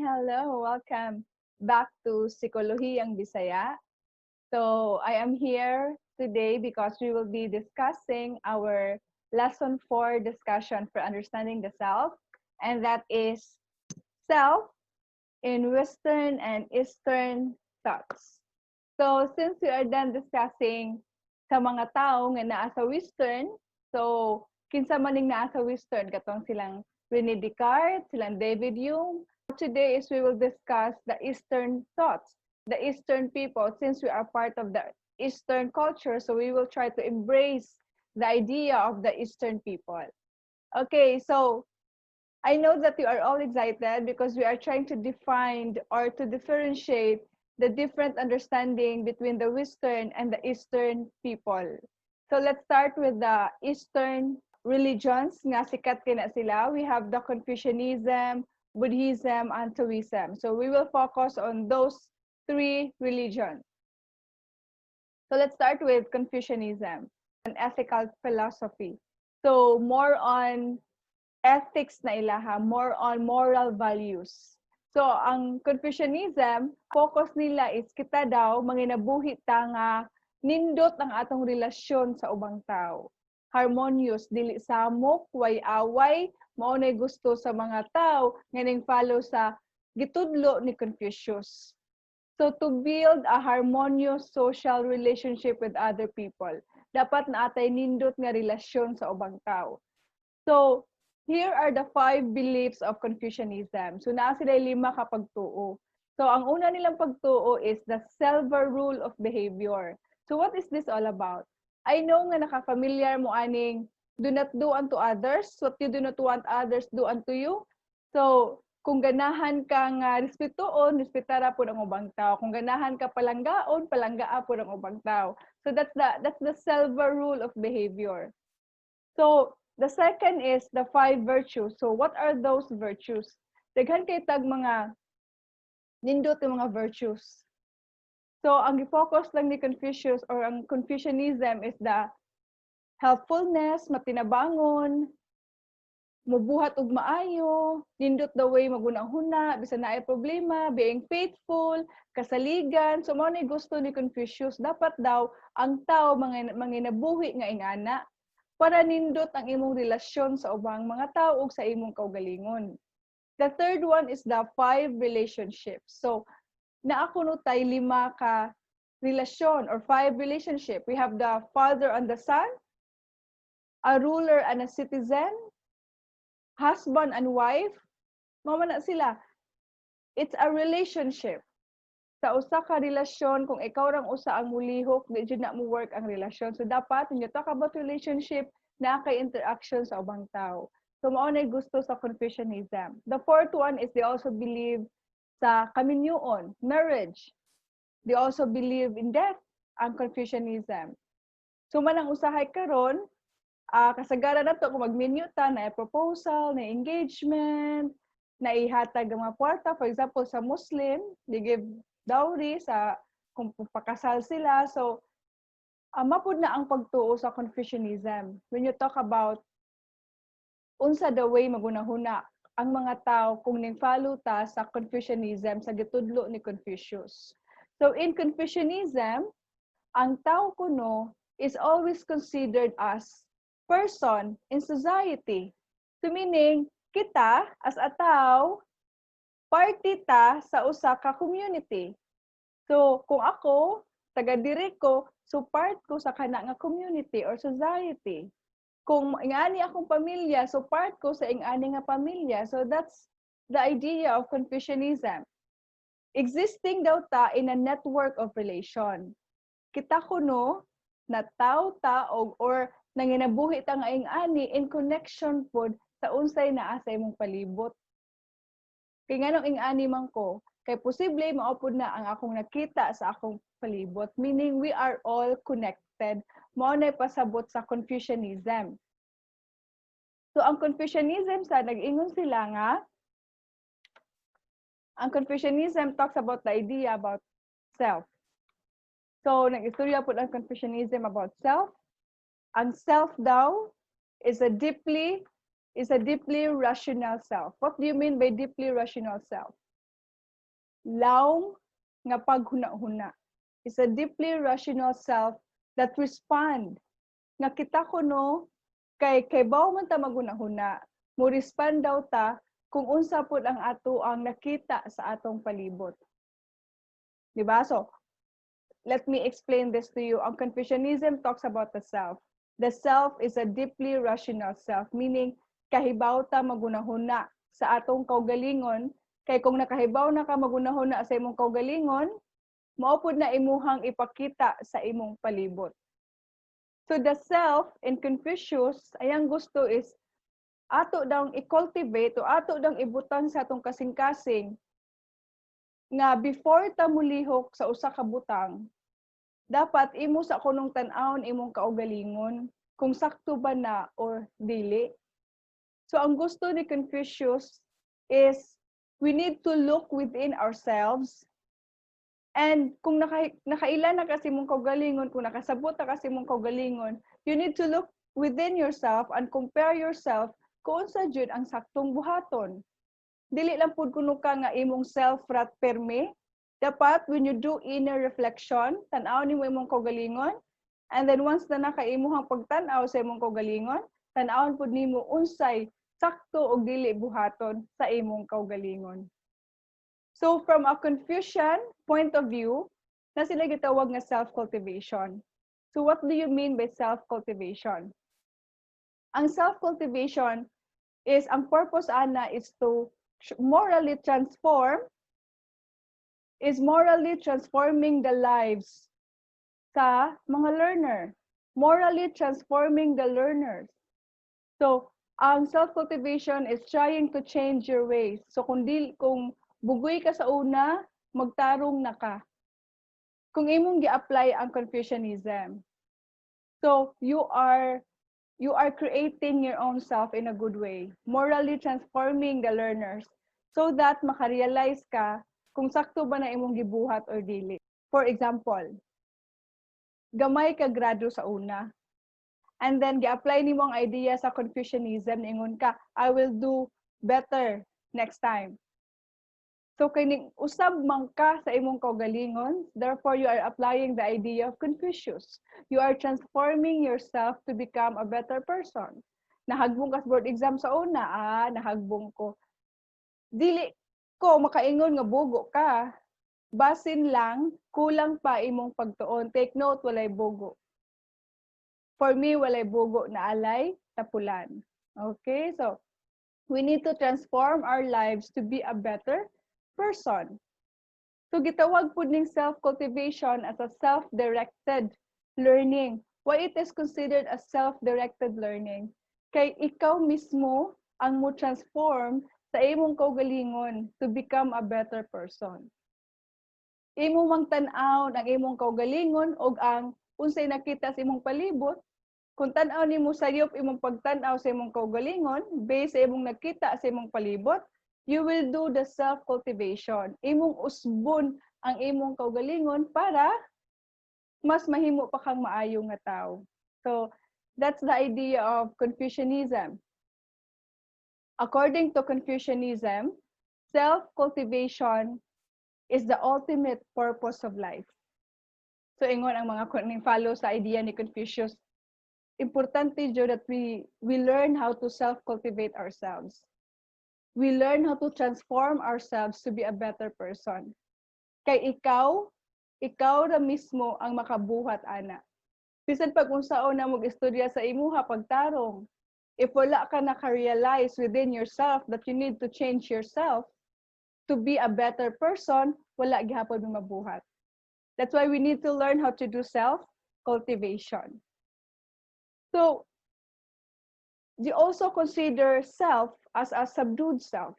Hello, welcome back to SIKOLOHIYANG BISAYA. So I am here today because we will be discussing our lesson 4 discussion for understanding the self, and that is self in Western and Eastern thoughts. So since we are done discussing sa mga tao nga naa sa Western, so kinsa maning naa sa Western katong silang Rene Descartes, silang David Hume. Today is we will discuss the Eastern thoughts, the Eastern people, since we are part of the Eastern culture, so we will try to embrace the idea of the Eastern people. Okay, so I know that you are all excited because we are trying to define or to differentiate the different understanding between the Western and the Eastern people. So let's start with the Eastern religions nga sikat kina sila. We have the Confucianism, Buddhism, and Taoism. So we will focus on those three religions. So let's start with Confucianism, an ethical philosophy. So more on ethics na ilaha, more on moral values. So ang Confucianism, focus nila is kita daw manginabuhi ta nga nindot ang atong relasyon sa ubang tao. Harmonious, dili samok, way away, mao nay gusto sa mga tao nganing follow sa gitudlo ni Confucius. So to build a harmonious social relationship with other people, dapat na atay nindot nga relasyon sa ubang tao. So here are the 5 beliefs of Confucianism. So naa sila 5 ka pagtuo. So ang una nilang pagtuo is the silver rule of behavior. So what is this all about? I know nga nakafamiliar mo aning do not do unto others what you do not want others do unto you. So kung ganahan ka nga respetuon, respetara po ang ubang tao. Kung ganahan ka palanggaon, palanggaa po ang ubang tao. So that's the silver rule of behavior. So the second is the 5 virtues. So what are those virtues? Daghan kay tag mga nindot yung mga virtues. So ang i-focus lang ni Confucius or ang Confucianism is the helpfulness, matinabangon, mubuhat og maayo, nindot the way magunahuna, bisan na ay problema, being faithful, kasaligan. So mao ni gusto ni Confucius, dapat daw ang tao manginabuhi nga ingana para nindot ang imong relasyon sa ubang mga tao ug sa imong kaugalingon. The third one is the 5 relationships. So naa kuno tay 5 ka relasyon or 5 relationship. We have the father and the son, a ruler and a citizen, husband and wife. Mao na sila. It's a relationship. Sa usa ka relasyon, kung ikaw rang usa ang mulihok, di jud na mo work ang relasyon. So dapat when you talk about relationship, na kay interaction sa ubang tao. So mao na gusto sa Confucianism. The fourth one is they also believe sa kaminyuon, marriage. They also believe in death, ang Confucianism. So manang usahay karon, kasagaran na to kung magminyo ta na proposal, na engagement, na ihatag ang mga kwarta. For example, sa Muslim, they give dowry sa kung pakasal sila. So mapud na ang pagtuo sa Confucianism. When you talk about unsa the way magunahuna ang mga tao kung ning-follow ta sa Confucianism sa gitudlo ni Confucius. So in Confucianism, ang tao kuno is always considered as person in society. So meaning, kita as a tao, party ta sa usa ka community. So kung ako, taga-diri ko, so part ko sa kana nga community or society. Kung ingani akong pamilya, so part ko sa ingani nga pamilya. So that's the idea of Confucianism. Existing daw ta in a network of relation. Kita kuno na tao ta or nanginabuhi ta nga ingani in connection pod sa unsay naa sa imong palibot. Kay nganong ingani man ko, kay posible maupod na ang akong nakita sa akong palibot, meaning we are all connected. Mao na pasabot sa Confucianism. So ang Confucianism sa nag-ingon sila nga ang Confucianism talks about the idea about self. So nag-istorya po ang Confucianism about self. Ang self daw is a deeply rational self. What do you mean by deeply rational self? Laong nga paghuna-huna. It's a deeply rational self that respond. Nga kita kuno kay bawo man ta maghuna-huna, mo respond daw ta kung unsa pud ang ato ang nakita sa atong palibot. Diba? So, let me explain this to you. Ang Confucianism talks about the self. The self is a deeply rational self, meaning kahibaw ta magunahuna sa atong kaugalingon, kay kung nakahibaw na ka magunahuna sa imong kaugalingon, mao pud na imuhang ipakita sa imong palibot. So the self in Confucius, ayang gusto is ato daw i-cultivate o ato daw ibutang sa atong kasing-kasing nga before ta mulihok sa usa ka butang, dapat imo sa kunong tan-awon imong kaugalingon kung sakto ba na or dili. So ang gusto ni Confucius is we need to look within ourselves, and kung nakailan na kasi mong kaugalingon, kung nakasabot na kasi mong kaugalingon, you need to look within yourself and compare yourself kung unsa jud ang saktong buhaton. Dili lang pud kuno ka nga imong self-rat perme. Dapat when you do inner reflection, tan-aw nimo imong kaugalingon, and then once na nakaimuhang pagtan-aw sa imong kaugalingon, tan-awon pud nimo unsay sakto o dili buhaton sa imong kaugalingon. So from a Confucian point of view, na sila gitawag nga self-cultivation. So what do you mean by self-cultivation? Ang self-cultivation is, ang purpose ana is to morally transforming the lives sa mga learner. Morally transforming the learners. So, ang self-cultivation is trying to change your ways. So, kung bugoy ka sa una, magtarong na ka. Kung imong gi-apply ang Confucianism. So, you are creating your own self in a good way. Morally transforming the learners so that makarealize ka kung sakto ba na imong gibuhat or dili. For example, gamay ka grado sa una. And then, gi-apply nimo ang idea sa Confucianism, ingon ka, I will do better next time. So, kining usab man ka sa imong kaugalingon, therefore, you are applying the idea of Confucius. You are transforming yourself to become a better person. Nahagbong ka sa board exam sa una, nahagbong ko. Dili ko makaingon nga bugo ka. Basin lang, kulang pa imong pagtuon. Take note, walay bugo. For me, walay bugo na alay, tapulan. Okay, so we need to transform our lives to be a better person. So gitawag po ning self-cultivation as a self-directed learning. Why it is considered a self-directed learning? Kay ikaw mismo ang mo transform sa imong kaugalingon to become a better person. Imo mang tan-aw ang imong kaugalingon og ang unsay nakita sa imong palibot. Kung tan-aw nimo sayop imong pagtan-aw sa imong kaugalingon based sa imong nakita sa imong palibot, you will do the self-cultivation. Imong usbon ang imong kaugalingon para mas mahimo pa kang maayo nga tao. So, that's the idea of Confucianism. According to Confucianism, self-cultivation is the ultimate purpose of life. So, ingon ang mga follow sa idea ni Confucius, importante jo that we learn how to self-cultivate ourselves. We learn how to transform ourselves to be a better person. Kay ikaw ra mismo ang makabuhat ana. Bisan pag unsaon na mag-istorya sa imuha pagtarong, if wala ka naka-realize within yourself that you need to change yourself to be a better person, wala gihapon mo mabuhat. That's why we need to learn how to do self-cultivation. So, you also consider self as a subdued self.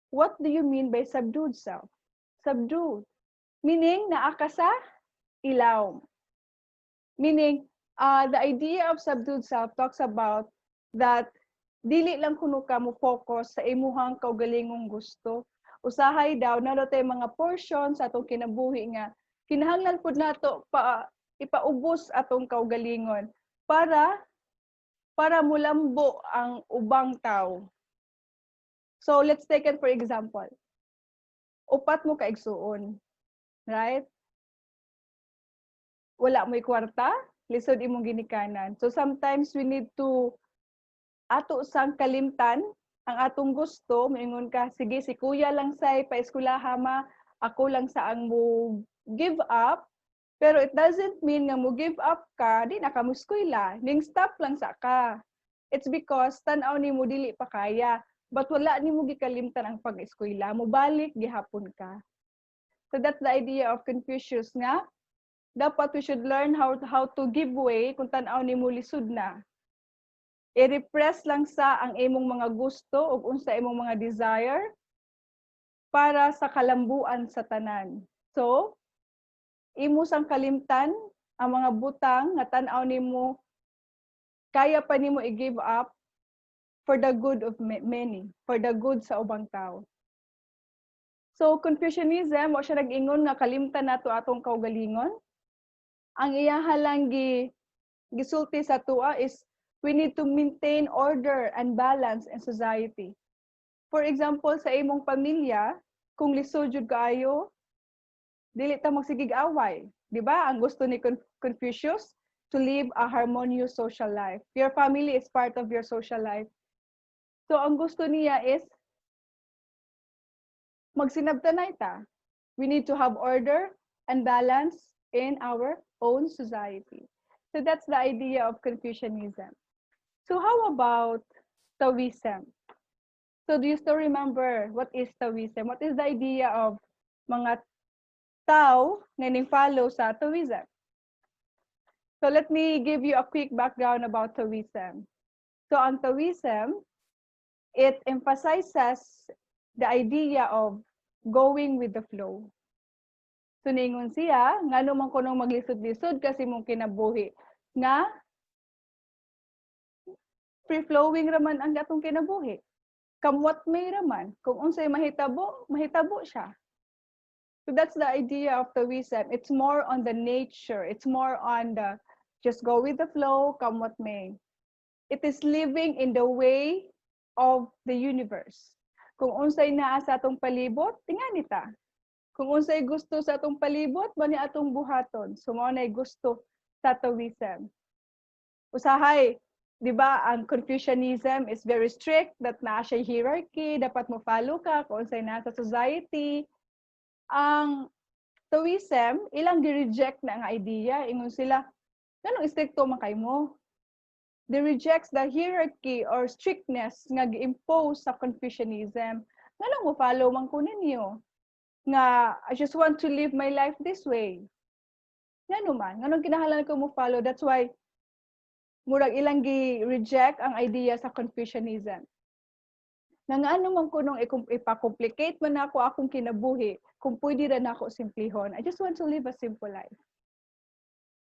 What do you mean by subdued self? Subdued. Meaning, naa ka sa ilaw. Meaning, the idea of subdued self talks about that dili lang kuno ka mo focus sa imuhang kaugalingong gusto. Usahay daw na tay mga portions sa atong kinabuhi nga kinahanglan pud nato ipaubos atong kaugalingon para mulambo ang ubang tao. So let's take it for example. upat mo kaigsuon. Right? Wala mo'y kwarta, lisod imong ginikanan. So sometimes we need to ato sang kalimtan ang atong gusto, moingon ka, sige si kuya lang say paeskwelaha ma, ako lang sa ang mo give up, pero it doesn't mean nga mo give up ka, di na ka mo eskwela, ning stop lang sa ka. It's because tan-aw nimo dili pa kaya, but wala nimo gikalimtan ang pag-eskwela, mo balik gihapon ka. So that's the idea of Confucius nga dapat we should learn how to give way kung tan-aw nimo lisod na. I-repress lang sa ang imong mga gusto ug unsa imong mga desire para sa kalambuan sa tanan. So, imo sang kalimtan ang mga butang nga tan-aw nimo kaya pa nimo i-give up for the good of many, for the good sa ubang tao. So, Confucianism, wa siya nag-ingon nga kalimtan nato atong kaugalingon. Ang iyaha lang gisulti sa tuwa is we need to maintain order and balance in society. For example, sa imong pamilya, kung lisod jud kaayo, dili ta magsigig away, di ba? Ang gusto ni Confucius to live a harmonious social life. Your family is part of your social life. So ang gusto niya is magsinabtanay ta. We need to have order and balance in our own society. So that's the idea of Confucianism. So how about Taoism? So do you still remember what is Taoism? What is the idea of mga Tao nga ning-follow sa Taoism? So let me give you a quick background about Taoism. So ang Taoism, it emphasizes the idea of going with the flow. So ningon siya, ngano man kunong maglisod-lisod kasi mong kinabuhi nga free-flowing raman ang atong kinabuhi. Kamwat may raman. Kung unsay mahitabo, mahitabo siya. So that's the idea of Taoism. It's more on the nature. It's more on the just go with the flow, come what may. It is living in the way of the universe. Kung unsay naa sa atong palibot, tingani ta. Kung unsay gusto sa atong palibot, mani atong buhaton. So mao nay gusto sa Taoism. Usahay, di ba, ang Confucianism is very strict, that naa siya hierarchy, dapat mo follow ka kung unsay naa sa society. Ang Taoism, ilang gi-reject na ang idea, ingon sila, ganong stricto man kay mo. They rejects the hierarchy or strictness nga gi-impose sa Confucianism. Ganong mo follow man ko ninyo. Nga, I just want to live my life this way. Ngano man, ganong kinahanglan ko mo follow. That's why, murag ilang gi-reject ang idea sa Confucianism. Nga ano man ko nung ipa-complicate man ako akong kinabuhi, kung pwede rin ako simplihon. I just want to live a simple life.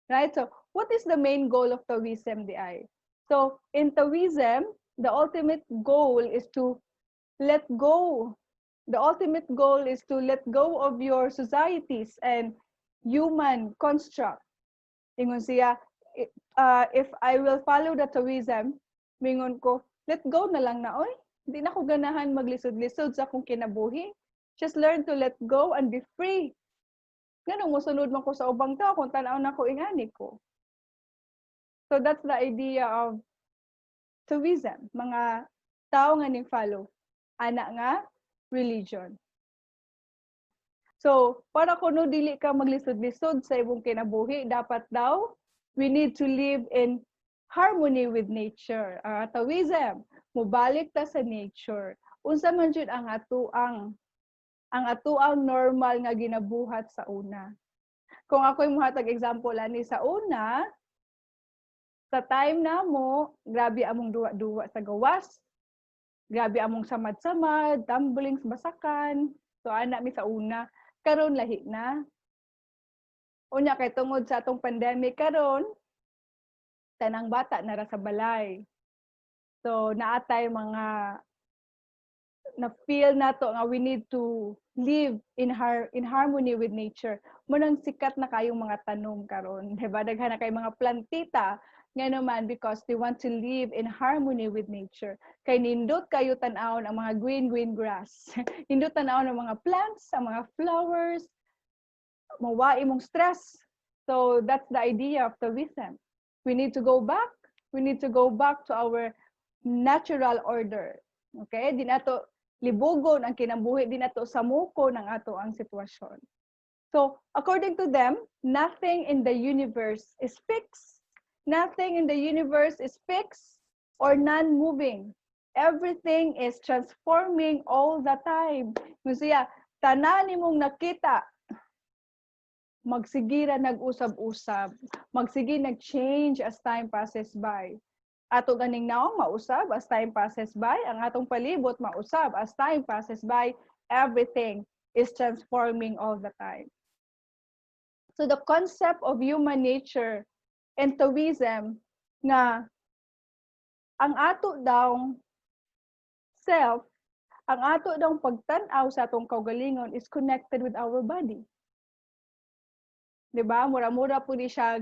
Right? So, what is the main goal of Taoism, di? So, in Taoism, the ultimate goal is to let go. The ultimate goal is to let go of your societies and human construct. Ingon siya, if I will follow the Taoism, mingon ko, let go na lang na, oy. Hindi na ko ganahan maglisod-lisod sa akong kinabuhi. Just learn to let go and be free. Ganun mo, sunod man ko sa ubang tao kung tanaw na ko ingani ko. So that's the idea of Taoism. Mga tao nga ning follow. Ana nga, religion. So, para kuno dili ka maglisod-lisod sa imong kinabuhi, dapat daw, we need to live in harmony with nature. Taoism, mubalik ta sa nature. Unsa man jud ang atuang normal nga ginabuhat sa una. Kung ako'y muhatag example ani sa una, sa time namo, grabe among duwa-duwa sa gawas. Grabe among samad-samad, tumbling sa basakan. So ana mi sa una, karon lahi na. Unya kay tungod sa atong pandemic karon, tanang bata nara sa balay. So naatay mga na-feel nato nga we need to live in harmony with nature. Munang sikat na kayong mga tanom karon, diba? Daghan na kay mga plantita Nga naman, because they want to live in harmony with nature. Kay nindot kayo tanawon ang mga green grass. Nindot tanawon ang mga plants, ang mga flowers, mawai mong stress. So that's the idea of Taoism. We need to go back. We need to go back to our natural order. Okay? Di nato libugon ang kinabuhi, di nato samuko ng ato ang sitwasyon. So, according to them, nothing in the universe is fixed. Nothing in the universe is fixed or non-moving. Everything is transforming all the time. Musiya, tanan nimong nakita, magsigira nag-usab-usab, magsige nag-change as time passes by. Ato ganing naong mausab as time passes by, ang atong palibot mausab as time passes by, everything is transforming all the time. So the concept of human nature and Taoism nga ang ato daw self, ang ato daw pagtan-aw sa atong kaugalingon is connected with our body. Diba? Mura-mura po di siya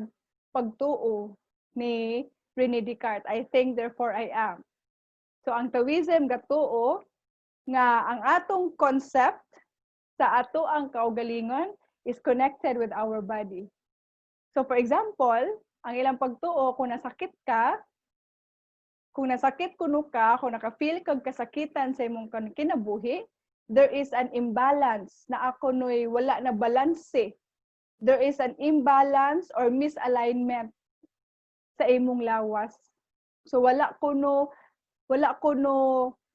pagtuo ni René Descartes. I think, therefore I am. So ang Taoism gatuo nga ang atong concept sa ato ang kaugalingon is connected with our body. So for example, ang ilang pagtuo, kung nasakit ka, kung nasakit kuno ka, kung naka-feel kag kasakitan sa imong kinabuhi, there is an imbalance na ako noy wala na balanse. There is an imbalance or misalignment sa imong lawas. So wala kuno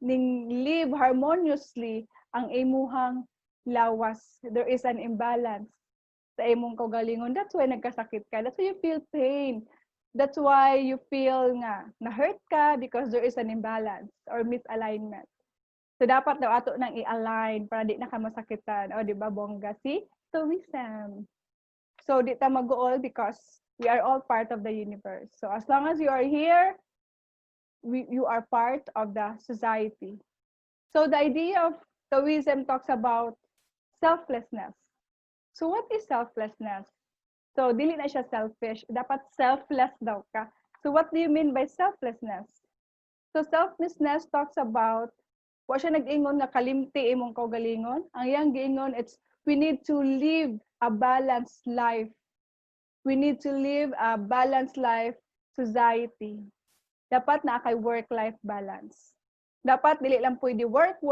ning live harmoniously ang imuhang lawas. There is an imbalance sa imong kaugalingon. That's why nagkasakit ka. That's why you feel pain. That's why you feel nga na-hurt ka because there is an imbalance or misalignment. So dapat daw ato nang i-align para di na ka masakitan. O di ba bongga si Taoism. So di ta mag-all because we are all part of the universe. So as long as you are here, you are part of the society. So the idea of Taoism talks about selflessness. So what is selflessness? So dili na siya selfish, dapat selfless daw ka. So what do you mean by selflessness? So selflessness talks about wa siya nag-ingon nga kalimti imong kaugalingon. Ang iyang giingon, it's we need to live a balanced life. We need to live a balanced life society. Dapat na kay work-life balance. Dapat dili lang pwede work,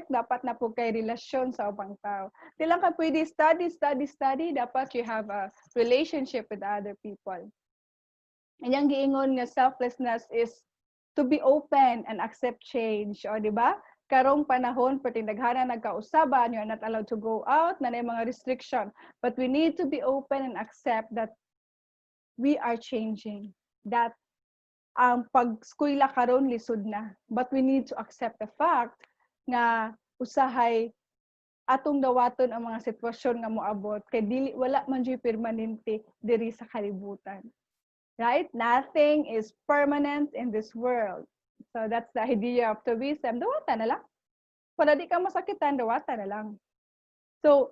dapat na po kay relasyon sa ubang tao. Dili lang ka pwede study, dapat you have a relationship with other people. And yung giingon nga selflessness is to be open and accept change. O di ba? Karong panahon, pati daghana nagkausaban, you're not allowed to go out, na mga restriction. But we need to be open and accept that we are changing. That ang pag-eskwela karon lisod na. But we need to accept the fact nga usahay atong dawaton ang mga sitwasyon nga moabot kay dili wala man jud permanente diri sa kalibutan. Right? Nothing is permanent in this world. So that's the idea of Taoism. Dawata na lang. Para di ka masakitan, dawata na lang. So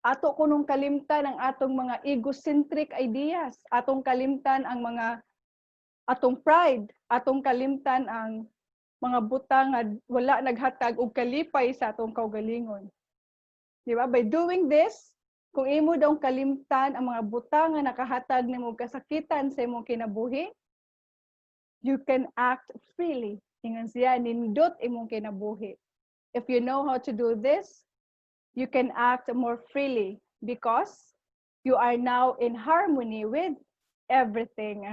ato kunong kalimtan ang atong mga egocentric ideas, atong kalimtan ang mga atong pride, atong kalimtan ang mga butang nga wala naghatag og kalipay sa atong kaugalingon. Di ba? By doing this, kung imo daw kalimtan ang mga butang nga nakahatag nimo kasakitan sa imong kinabuhi, you can act freely. Ingon siya, nindot imong kinabuhi. If you know how to do this, you can act more freely because you are now in harmony with everything.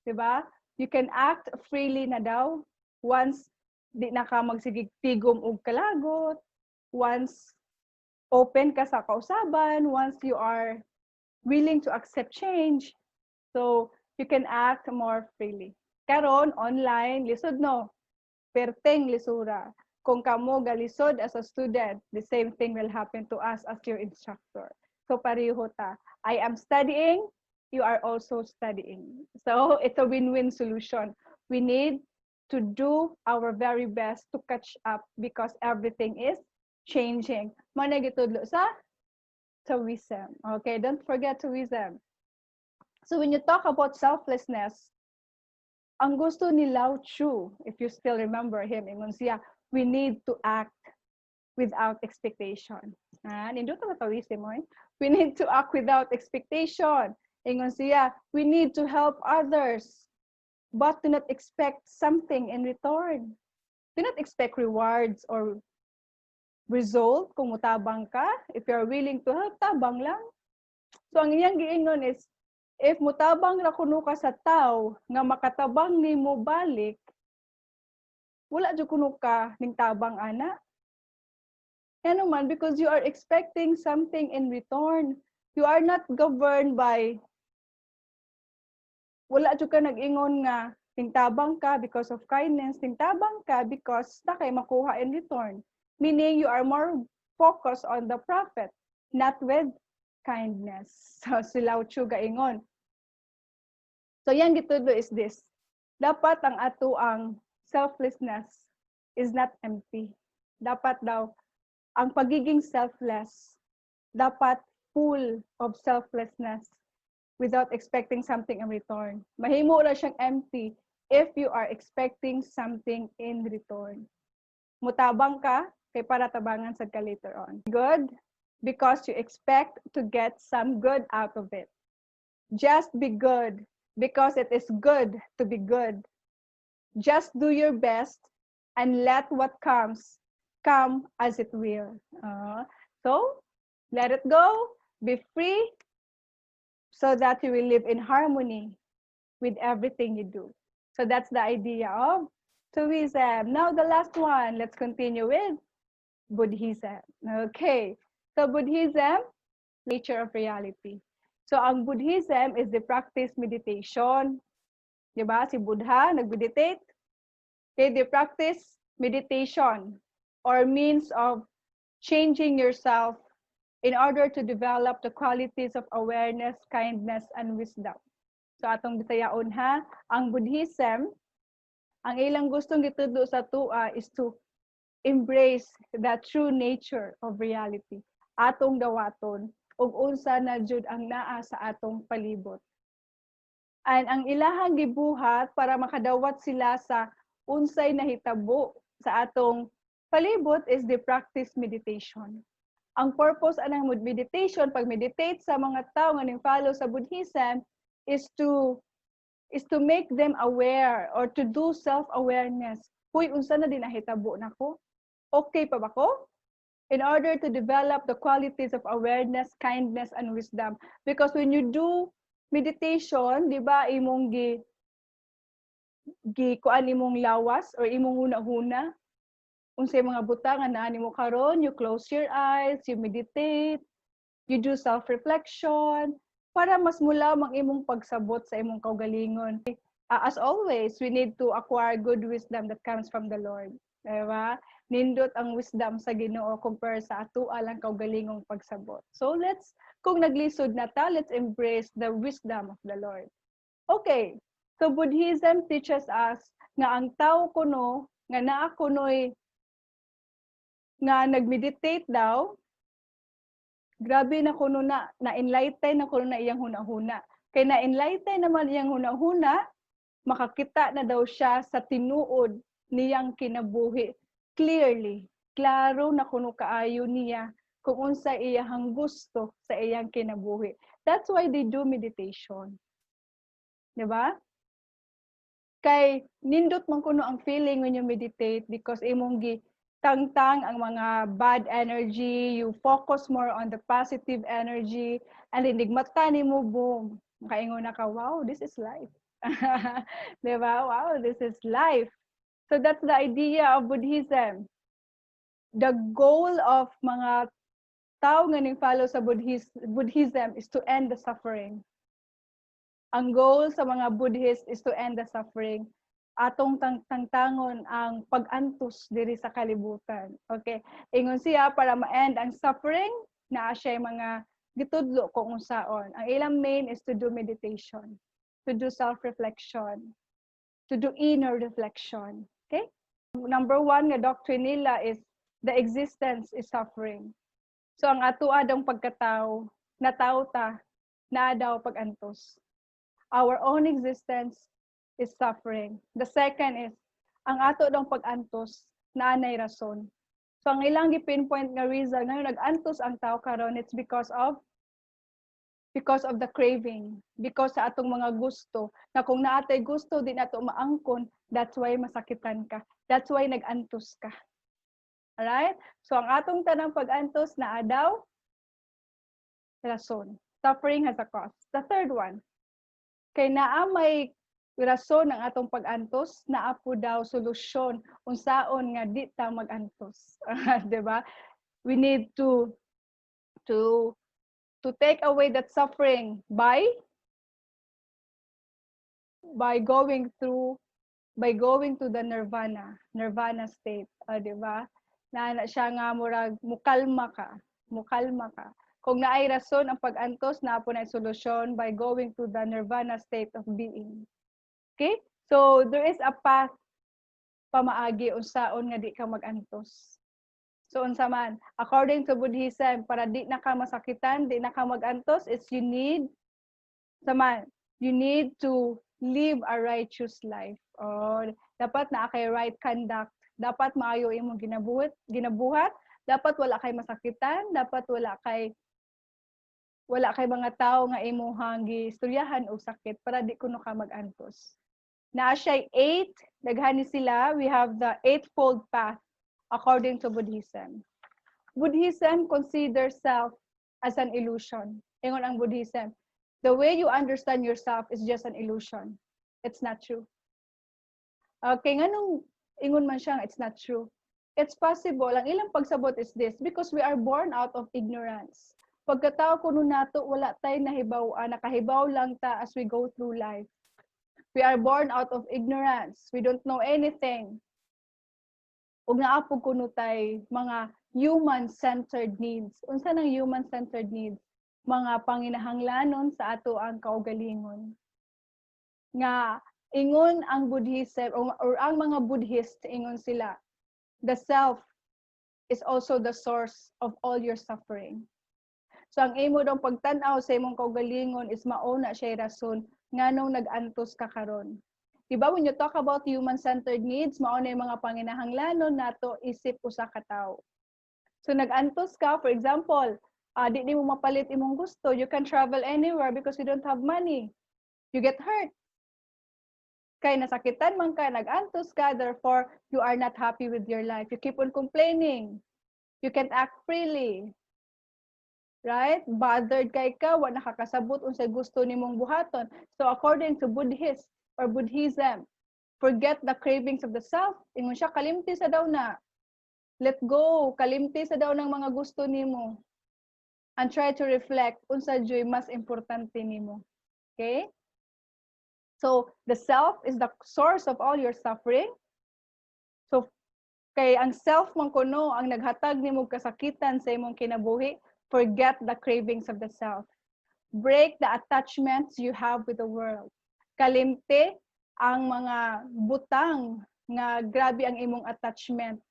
Diba? You can act freely na daw once di na ka magsigig tigom og kalagot, once open ka sa kausaban, once you are willing to accept change, so you can act more freely. Karon online lisod no, perteng lisura. Kung kamo galisod as a student, the same thing will happen to us as your instructor. So pareho ta. I am studying, you are also studying. So it's a win-win solution. We need to do our very best to catch up because everything is changing. Managitudlo sa Taoism. Okay, don't forget Taoism. So when you talk about selflessness, ang gusto ni Lao Tzu, if you still remember him, ingon siya, we need to act without expectation. Nindot ang tawistin mo, eh? We need to act without expectation. Ingon siya, we need to help others, but do not expect something in return. Do not expect rewards or result kung mutabang ka. If you're willing to help, tabang lang. So ang iyang giingon is, if mutabang ra kuno ka sa tao nga makatabang nimo balik, wala jud kuno ka ning tabang ana. Ano man, because you are expecting something in return. You are not governed by, wala jud ka nag-ingon nga tingtabang ka because of kindness, tingtabang ka because na kay makuha in return. Meaning you are more focused on the profit, not with kindness. So si Lao Tzu gaingon. So yan gitudo is this. Dapat ang ato ang selflessness is not empty. Dapat daw ang pagiging selfless dapat full of selflessness without expecting something in return. Mahimo ra siyang empty if you are expecting something in return. Mutabang ka kay para tabangan sad ka later on. Good because you expect to get some good out of it. Just be good because it is good to be good. Just do your best and let what comes come as it will. So, let it go, be free, so that you will live in harmony with everything you do. So that's the idea of Taoism. Now the last one, let's continue with Buddhism. Okay, so Buddhism, nature of reality. So ang Buddhism is the practice meditation. Diba? Si Buddha, nag-meditate. Okay, they practice meditation or means of changing yourself in order to develop the qualities of awareness, kindness, and wisdom. So atong bitayaon ha, ang Buddhism, ang ilang gustong gitudo sa tua is to embrace the true nature of reality. Atong dawaton, ug unsa na jud ang naa sa atong palibot. And ang ilahang gibuhat para makadawat sila sa unsay nahitabo sa atong palibot is the practice meditation. Ang purpose anang meditation, pag-meditate sa mga tao nga ning-follow sa Buddhism is to make them aware or to do self-awareness. Huy, unsa na din nahitabo nako? Okay pa ba ko? In order to develop the qualities of awareness, kindness, and wisdom. Because when you do meditation, di ba, imong kuan imong lawas or imong huna-huna, unsay mga butang nga naa nimo karon, you close your eyes, you meditate, you do self-reflection, para mas mula mang imong pagsabot sa imong kaugalingon. As always, we need to acquire good wisdom that comes from the Lord. Diba? Nindot ang wisdom sa Ginoo compare sa ato alang kaugalingong pagsabot. So kung naglisod na ta, let's embrace the wisdom of the Lord. Okay, so Buddhism teaches us nga ang tao kuno, nga naa kuno'y nga nag-meditate daw, grabe na kuno na-enlighten na kuno na iyang hunahuna. Kay na-enlighten naman iyang hunahuna, makakita na daw siya sa tinuod niyang kinabuhi. Clearly, klaro na kuno kaayo niya kung unsa iyang gusto sa iyang kinabuhi. That's why they do meditation. Diba? Kay nindot man kuno ang feeling when you meditate because imong tangtang ang mga bad energy, you focus more on the positive energy, and inigmata nimo boom. Makaingon na ka, wow, this is life. Diba? Wow, this is life. So that's the idea of Buddhism. The goal of mga tao nga ning-follow sa Buddhism is to end the suffering. Ang goal sa mga Buddhists is to end the suffering. Atong tangtangon ang pag-antos diri sa kalibutan. Okay? Ingon siya para ma-end ang suffering na siya mga gitudlo kung unsaon. Ang ilang main is to do meditation, to do self-reflection, to do inner reflection. Okay? Number one nga doctrine nila is the existence is suffering. So ang ato adong pagkatao, na tao ta, na daw pag-antos. Our own existence is suffering. The second is, ang ato dong pag-antos, naanay rason. So, ang ilang gi-pinpoint nga reason, ngayon nag-antos ang tao karon, it's because of the craving, because sa atong mga gusto, na kung naatay gusto, di nato maangkon, that's why masakitan ka. That's why nag-antos ka. Alright? So, ang atong tanang pag-antos na daw, rason. Suffering has a cause. The third one, kay naa may rason ng atong pag-antos, naa po daw solusyon unsaon nga di ta mag-antos. Diba? We need to take away that suffering by going to the nirvana state, di ba? Na siya nga murag mukalma ka. Kung naay rason ang pag-antos, na po na solusyon by going to the nirvana state of being. Okay? So there is a path pamaagi unsaon nga di ka mag-antos. So unsa man, according to Buddhism, para di na ka masakitan, di na ka mag-antos, is you need to live a righteous life. Or dapat na kay right conduct, dapat maayo imong ginabuhat, dapat wala kay masakitan, dapat wala kay mga tao nga imuhang giistoryahan og sakit para di kuno ka mag-antos. Na siya 8, daghani sila, we have the eightfold path according to Buddhism. Buddhism considers self as an illusion. Ingon ang Buddhism, the way you understand yourself is just an illusion. It's not true. Okay, nganong ingon man siya, it's not true. It's possible. Ang ilang pagsabot is this, because we are born out of ignorance. Pagkatao kuno nato, wala tay nahibaw-an, nakahibaw lang ta as we go through life. We are born out of ignorance. We don't know anything. Ug naapog kuno tay mga human-centered needs. Unsa nang human-centered needs? Mga panginahanglanon sa ato ang kaugalingon. Nga ingon ang Buddhism or ang mga Buddhist, ingon sila, the self is also the source of all your suffering. So ang imo dong pagtan-aw sa imong kaugalingon is mauna siya rason nganong nag-antos ka karon. Diba, when you talk about human-centered needs, mauna yung mga panginahanglanon nato isip usa ka tawo. So nag-antos ka, for example, di mo mapalit imong gusto, you can travel anywhere because you don't have money. You get hurt. Kay nasakitan man ka, nag-antos ka, therefore you are not happy with your life. You keep on complaining. You can't act freely. Right? Bothered kay ka, wa nakakasabot unsay gusto nimong buhaton. So according to Buddhist or Buddhism, forget the cravings of the self. Ingon siya, kalimti sa daw na. Let go, kalimti sa daw ng mga gusto nimo. And try to reflect unsa joy mas importante nimo. Okay? So the self is the source of all your suffering. So kay ang self man kuno ang naghatag nimo kasakitan sa imong kinabuhi, forget the cravings of the self. Break the attachments you have with the world. Kalimte ang mga butang nga grabe ang imong attachment.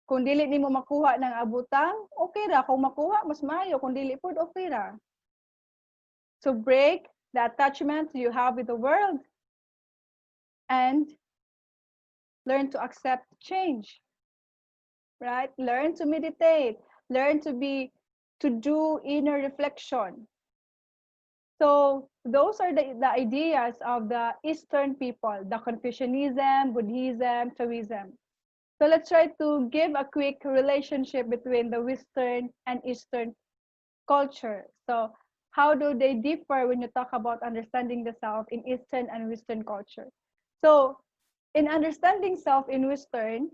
Kung dili nimo makuha ng abutang, okay ra. Kung makuha, mas maayo. Kung dili pod, okay ra. So break the attachments you have with the world and learn to accept change. Right? Learn to meditate. Learn to do inner reflection. So those are the ideas of the Eastern people, the Confucianism, Buddhism, Taoism. So let's try to give a quick relationship between the Western and Eastern culture. So how do they differ when you talk about understanding the self in Eastern and Western culture? So in understanding self in Western,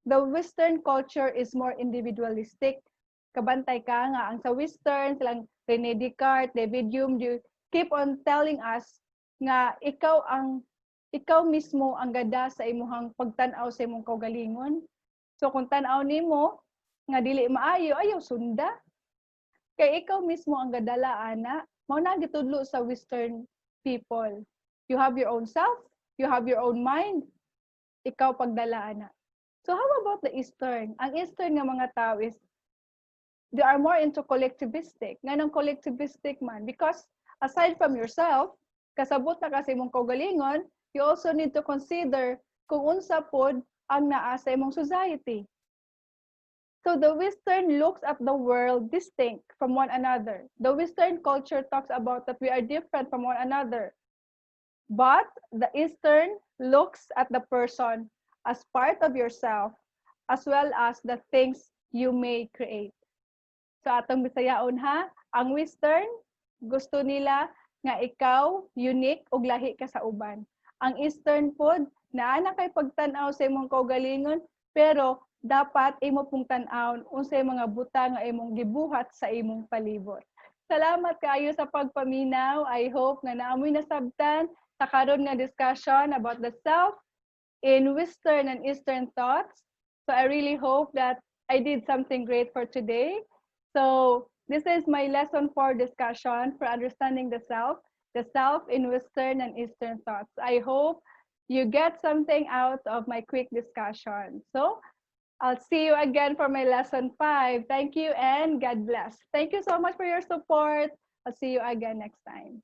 the Western culture is more individualistic. Kabantay ka nga, ang sa Western, silang René Descartes, David Hume, you keep on telling us nga ikaw mismo ang gada sa imuhang pagtan-aw sa imong kaugalingon. So kung tan-aw nimo nga dili maayo, ayaw sunda. Kay ikaw mismo ang gadala ana, mao na gitudlo sa Western people. You have your own self, you have your own mind, ikaw pagdala ana. So how about the Eastern? Ang Eastern nga mga tao is they are more into collectivistic. Nga ng collectivistic man, because aside from yourself, Kasabot na kasi mong kaugalingon, you also need to consider kung unsa pod ang naa sa imong society. So the Western looks at the world distinct from one another. The Western culture talks about that we are different from one another. But the Eastern looks at the person as part of yourself as well as the things you may create. So atong Bisayaon ha, ang Western gusto nila nga ikaw unique ug lahi ka sa uban. Ang Eastern pod naa na kay pagtan-aw sa imong kaugalingon pero dapat imo pong tan-awon unsay mga buta nga imong gibuhat sa imong palibot. Salamat kaayo sa pagpaminaw. I hope nga naamoy nasabtan sa karon nga discussion about the self in Western and Eastern thoughts. So I really hope that I did something great for today. So this is my lesson 4 discussion for understanding the self in Western and Eastern thoughts. I hope you get something out of my quick discussion. So I'll see you again for my lesson 5. Thank you and God bless. Thank you so much for your support. I'll see you again next time.